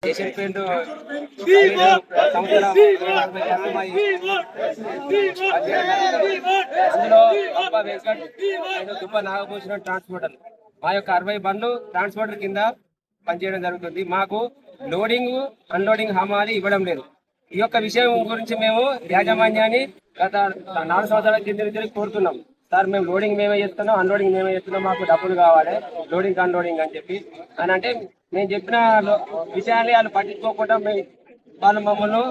Asian paint అందులో గొప్ప Venkat and దుబ్బ నాగభూషణం ట్రాన్స్పోర్టర్ మా యొక్క 60 బండ్లు ట్రాన్స్పోర్టర్ కింద పనిచేయడం జరుగుతుంది. మాకు లోడింగ్ అన్లోడింగ్ హమాలి ఇవ్వడం లేదు. ఈ యొక్క విషయం గురించి మేము యాజమాన్యాన్ని గత 4 సంవత్సరాల కింద కోరుతున్నాం. సార్ మేము లోడింగ్ మేమే చేస్తున్నాం, అన్లోడింగ్ మేమే చేస్తున్నాం, మాకు డబ్బులు కావాలి లోడింగ్ అన్లోడింగ్ అని చెప్పి అని అంటే మేము చెప్పిన విషయాన్ని వాళ్ళు పట్టించుకోకుండా వాళ్ళు మమ్మల్ని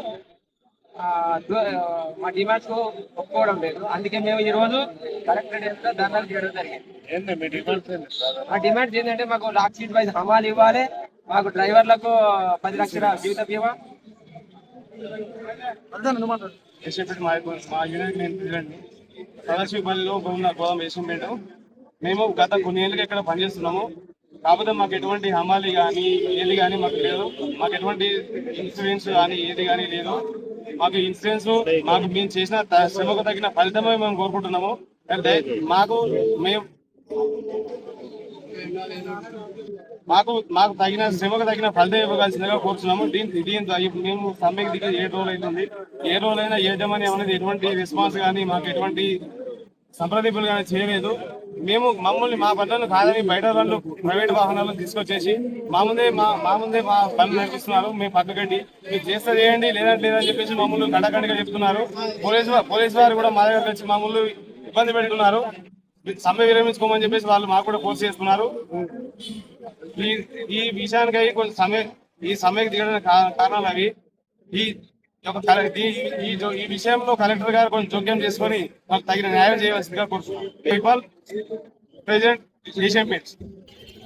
మా డిమాండ్స్ ఒప్పుకోవడం లేదు. అందుకే మేము ఈ రోజు కలెక్టరేట్ ధర్నాలు చేయడం జరిగింది. మా డిమాండ్స్ ఏంటంటే మాకు లాక్ షీట్ వైజ్ హమాలు ఇవ్వాలి, మాకు డ్రైవర్లకు 10 లక్షల జీవిత బీమా. మా యూనియన్ సదాశివపల్లిలో ఉన్న గోదాం వేసిపేట. మేము గత కొన్ని ఏళ్ళుగా ఇక్కడ పనిచేస్తున్నాము. కాకపోతే మాకు ఎటువంటి హమాలి కానీ ఏది కానీ మాకు లేదు. మాకు ఎటువంటి ఇన్సూరెన్స్ కానీ ఏది కానీ లేదు. మాకు ఇన్సూరెన్స్ మాకు మేము చేసిన శ్రమకు తగిన ఫలితమే మేము కోరుకుంటున్నాము. అంటే మాకు తగిన శ్రమకు తగిన ఫలితం ఇవ్వవలసిందిగా కోరుతున్నాము. దీంతో మేము సమ్మెకి దిగి 7 రోజులు అవుతుంది. ఏ రోజులైనా యాజమాన్యం అనేది ఎటువంటి రెస్పాన్స్ కానీ మాకు ఎటువంటి సంప్రదింపులు కానీ చేయలేదు. మమ్మల్ని మా బండ్లను కాదని బయట వాళ్ళు ప్రైవేట్ వాహనాలను తీసుకొచ్చేసి మా ముందే మా బండ్లు నడిపిస్తున్నారు. మేము పక్కగడ్డి మీరు చేస్తే చేయండి లేదని చెప్పేసి మమ్మల్ని కడకండిగా చెప్తున్నారు. పోలీసు వారు కూడా మా దగ్గర వచ్చి మమ్మల్ని ఇబ్బంది పెడుతున్నారు. సమ్మె విరమించుకోమని చెప్పేసి వాళ్ళు మాకు కూడా ఫోర్స్ చేస్తున్నారు. ఈ విషయానికి కొంచెం ఈ సమ్మెకి దిగడానికి కారణాలు అవి. ఈ విషయంలో కలెక్టర్ గారు కొంచెం జోక్యం చేసుకొని మాకు తగిన న్యాయం చేయవలసిందిగా కోరుతున్నాం. President Asian paints.